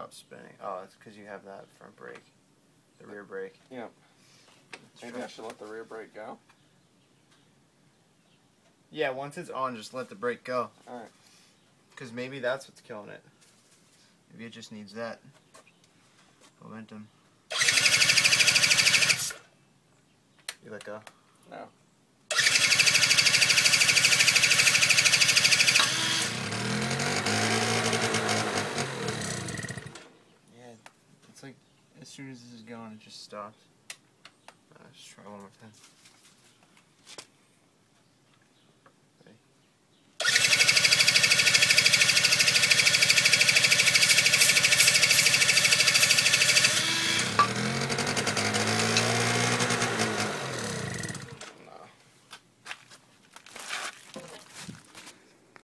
stops spinning. Oh, it's because you have that front brake, the rear brake. Yeah. Maybe I should let the rear brake go. Yeah, once it's on, just let the brake go. Alright. Because maybe that's what's killing it. Maybe it just needs that momentum. You let go? No. Yeah, it's like as soon as this is going, it just stops. Let's try one more time.